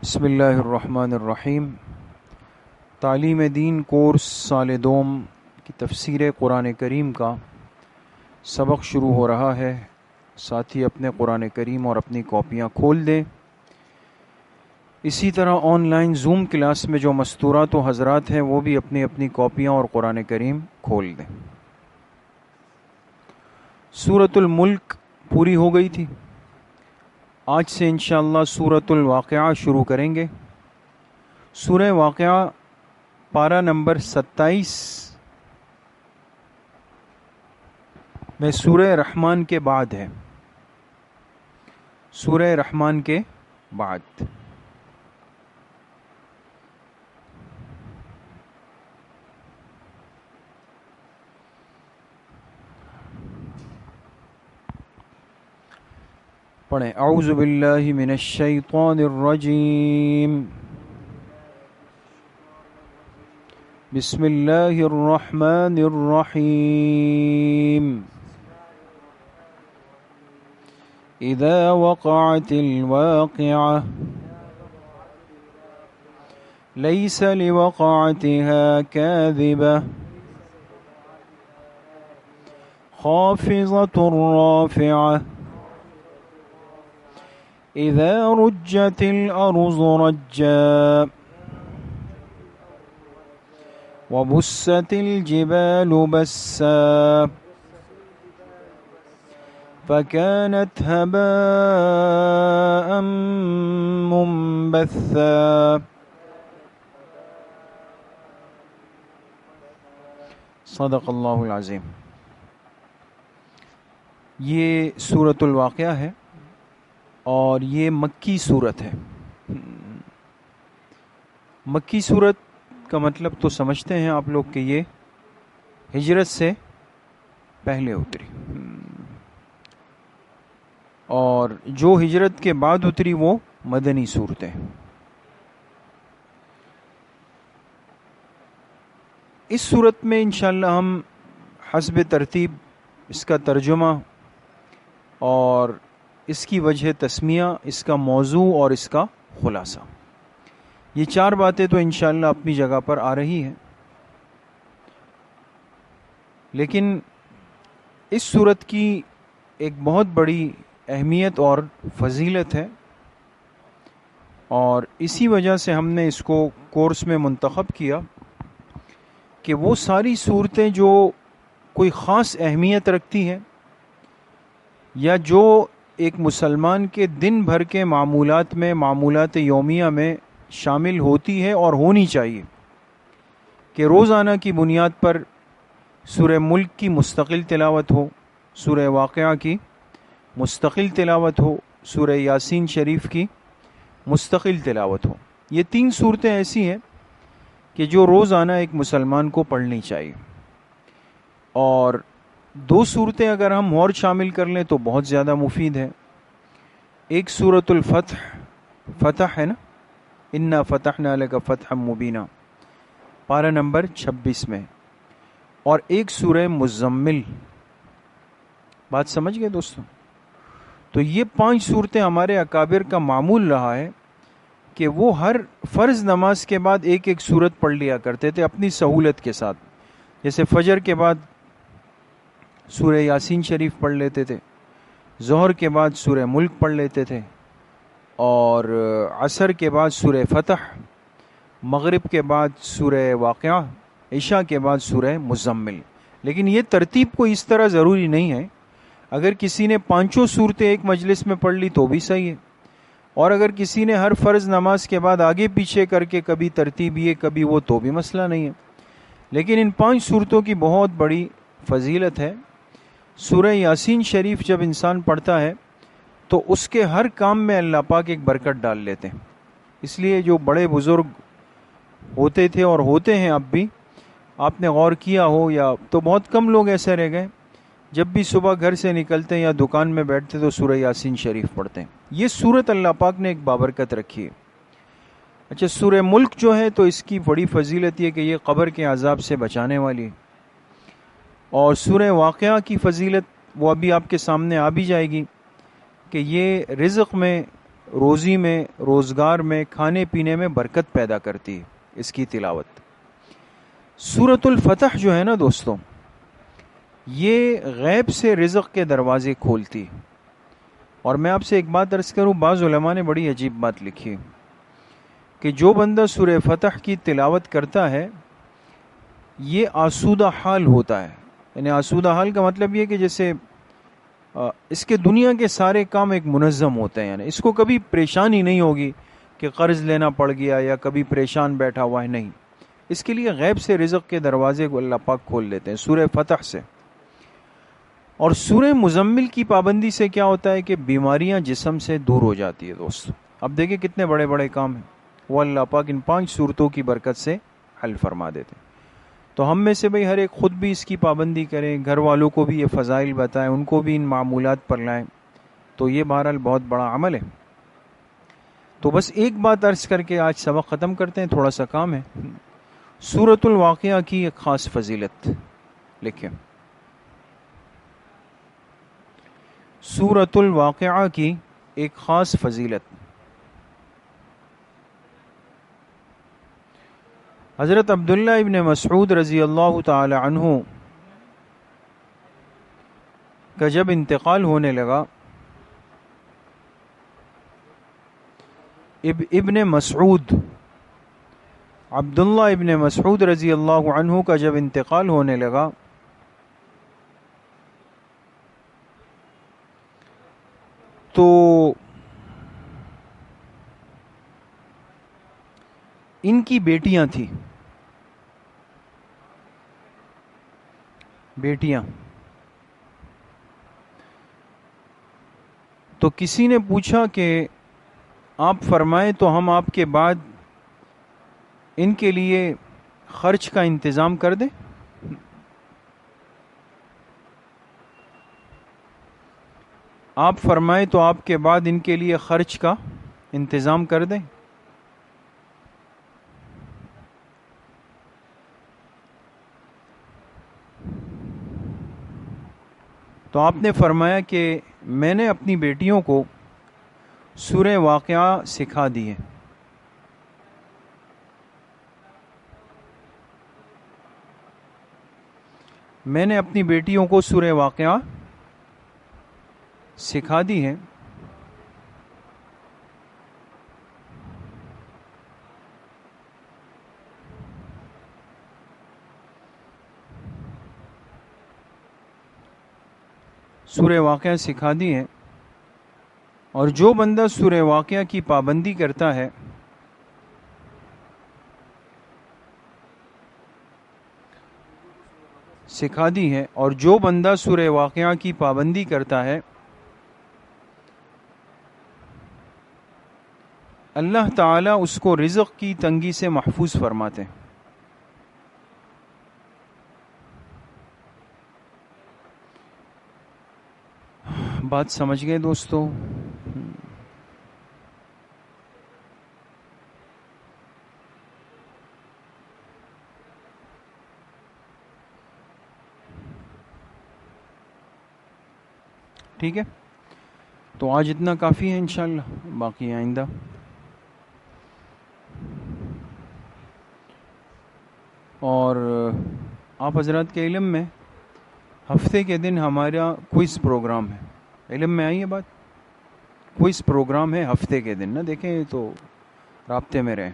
بسم اللہ الرحمن الرحیم۔ تعلیم دین کورس سال دوم کی تفسیر قرآن کریم کا سبق شروع ہو رہا ہے۔ ساتھی اپنے قرآن کریم اور اپنی کاپیاں کھول دیں۔ اسی طرح آن لائن زوم کلاس میں جو مستورات و حضرات ہیں وہ بھی اپنی اپنی کاپیاں اور قرآن کریم کھول دیں۔ سورۃ الملک پوری ہو گئی تھی۔ آج سے انشاءاللہ سورۃ الواقعہ شروع کریں گے۔ سورہ واقعہ پارہ نمبر 27 میں سورہ رحمان کے بعد ہے۔ سورہ رحمان کے بعد پڑھیں۔ اعوذ باللہ من الشیطان الرجیم، بسم اللہ الرحمن الرحیم۔ اذا وقعت الواقعہ لیس لوقعتها کاذبہ خافضۃ رافعہ اذا رجت الارض رجا وبست الجبال بسا فكانت هباء منبثا۔ صدق اللہ العظیم۔ یہ سورۃ الواقعہ ہے اور یہ مکی صورت ہے۔ مکی صورت کا مطلب تو سمجھتے ہیں آپ لوگ کہ یہ ہجرت سے پہلے اتری، اور جو ہجرت کے بعد اتری وہ مدنی صورتیں۔ اس صورت میں انشاءاللہ ہم حسب ترتیب اس کا ترجمہ اور اس کی وجہ تسمیہ، اس کا موضوع اور اس کا خلاصہ، یہ چار باتیں تو انشاءاللہ اپنی جگہ پر آ رہی ہیں۔ لیکن اس صورت کی ایک بہت بڑی اہمیت اور فضیلت ہے، اور اسی وجہ سے ہم نے اس کو کورس میں منتخب کیا کہ وہ ساری صورتیں جو کوئی خاص اہمیت رکھتی ہیں یا جو ایک مسلمان کے دن بھر کے معمولات میں، معمولات یومیہ میں شامل ہوتی ہے اور ہونی چاہیے، کہ روزانہ کی بنیاد پر سورہ ملک کی مستقل تلاوت ہو، سورہ واقعہ کی مستقل تلاوت ہو، سورہ یاسین شریف کی مستقل تلاوت ہو۔ یہ تین صورتیں ایسی ہیں کہ جو روزانہ ایک مسلمان کو پڑھنی چاہیے، اور دو صورتیں اگر ہم اور شامل کر لیں تو بہت زیادہ مفید ہے۔ ایک سورۃ الفتح، فتح ہے نا، انا فتحنا لک فتحا مبینا، پارہ نمبر 26 میں، اور ایک سورہ مزمل۔ بات سمجھ گئے دوستوں؟ تو یہ 5 صورتیں ہمارے اکابر کا معمول رہا ہے کہ وہ ہر فرض نماز کے بعد ایک ایک سورت پڑھ لیا کرتے تھے اپنی سہولت کے ساتھ۔ جیسے فجر کے بعد سورہ یاسین شریف پڑھ لیتے تھے، ظہر کے بعد سورہ ملک پڑھ لیتے تھے، اور عصر کے بعد سورہ فتح، مغرب کے بعد سورہ واقعہ، عشاء کے بعد سورہ مزمل۔ لیکن یہ ترتیب کوئی اس طرح ضروری نہیں ہے۔ اگر کسی نے 5 صورتیں ایک مجلس میں پڑھ لی تو بھی صحیح ہے، اور اگر کسی نے ہر فرض نماز کے بعد آگے پیچھے کر کے کبھی ترتیب یہ کبھی وہ تو بھی مسئلہ نہیں ہے۔ لیکن ان 5 صورتوں کی بہت بڑی فضیلت ہے۔ سورہ یاسین شریف جب انسان پڑھتا ہے تو اس کے ہر کام میں اللہ پاک ایک برکت ڈال لیتے ہیں۔ اس لیے جو بڑے بزرگ ہوتے تھے اور ہوتے ہیں اب بھی، آپ نے غور کیا ہو یا تو بہت کم لوگ ایسے رہ گئے، جب بھی صبح گھر سے نکلتے ہیں یا دکان میں بیٹھتے تو سورہ یاسین شریف پڑھتے ہیں۔ یہ سورت اللہ پاک نے ایک بابرکت رکھی ہے۔ اچھا، سورہ ملک جو ہے تو اس کی بڑی فضیلت یہ کہ یہ قبر کے عذاب سے بچانے والی ہے، اور سورہ واقعہ کی فضیلت وہ ابھی آپ کے سامنے آ بھی جائے گی کہ یہ رزق میں روزی میں، روزگار میں، کھانے پینے میں برکت پیدا کرتی ہے اس کی تلاوت۔ سورۃ الفتح جو ہے نا دوستوں، یہ غیب سے رزق کے دروازے کھولتی ہے۔ اور میں آپ سے ایک بات عرض کروں، بعض علماء نے بڑی عجیب بات لکھی ہے کہ جو بندہ سورہ فتح کی تلاوت کرتا ہے یہ آسودہ حال ہوتا ہے۔ یعنی آسودہ حال کا مطلب یہ کہ جیسے اس کے دنیا کے سارے کام ایک منظم ہوتے ہیں، یعنی اس کو کبھی پریشانی نہیں ہوگی کہ قرض لینا پڑ گیا یا کبھی پریشان بیٹھا ہوا ہے، نہیں، اس کے لیے غیب سے رزق کے دروازے کو اللہ پاک کھول دیتے ہیں سورہ فتح سے۔ اور سورہ مزمل کی پابندی سے کیا ہوتا ہے کہ بیماریاں جسم سے دور ہو جاتی ہے دوست۔ اب دیکھیں کتنے بڑے بڑے کام ہیں وہ اللہ پاک ان 5 صورتوں کی برکت سے حل فرما دیتے ہیں۔ تو ہم میں سے بھئی ہر ایک خود بھی اس کی پابندی کریں، گھر والوں کو بھی یہ فضائل بتائیں، ان کو بھی ان معمولات پر لائیں، تو یہ بہرحال بہت بڑا عمل ہے۔ تو بس ایک بات عرض کر کے آج سبق ختم کرتے ہیں، تھوڑا سا کام ہے۔ سورۃ الواقعہ کی ایک خاص فضیلت لکھیں، سورۃ الواقعہ کی ایک خاص فضیلت۔ حضرت عبداللہ ابن مسعود رضی اللہ تعالی عنہ کا جب انتقال ہونے لگا، ابن مسعود، عبداللہ ابن مسعود رضی اللہ عنہ کا جب انتقال ہونے لگا تو ان کی بیٹیاں تھیں، بیٹیاں، تو کسی نے پوچھا کہ آپ فرمائیں تو ہم آپ کے بعد ان کے لیے خرچ کا انتظام کر دیں۔ آپ فرمائیں تو آپ کے بعد ان کے لیے خرچ کا انتظام کر دیں۔ تو آپ نے فرمایا کہ میں نے اپنی بیٹیوں کو سورہ واقعہ سکھا دی ہے، میں نے اپنی بیٹیوں کو سورہ واقعہ سکھا دی ہے۔ سورہ واقعہ سکھا دی ہے، اور جو بندہ سورہ واقعہ کی پابندی کرتا ہے سکھا دی ہے، اور جو بندہ سورہ واقعہ کی پابندی کرتا ہے اللہ تعالیٰ اس کو رزق کی تنگی سے محفوظ فرماتے ہیں۔ بات سمجھ گئے دوستو؟ ٹھیک ہے، تو آج اتنا کافی ہے انشاءاللہ، باقی آئندہ۔ اور آپ حضرات کے علم میں ہفتے کے دن ہمارا کوئز پروگرام ہے، علم میں آئی ہے بات، کوئز پروگرام ہے ہفتے کے دن، نہ دیکھیں تو رابطے میں رہیں۔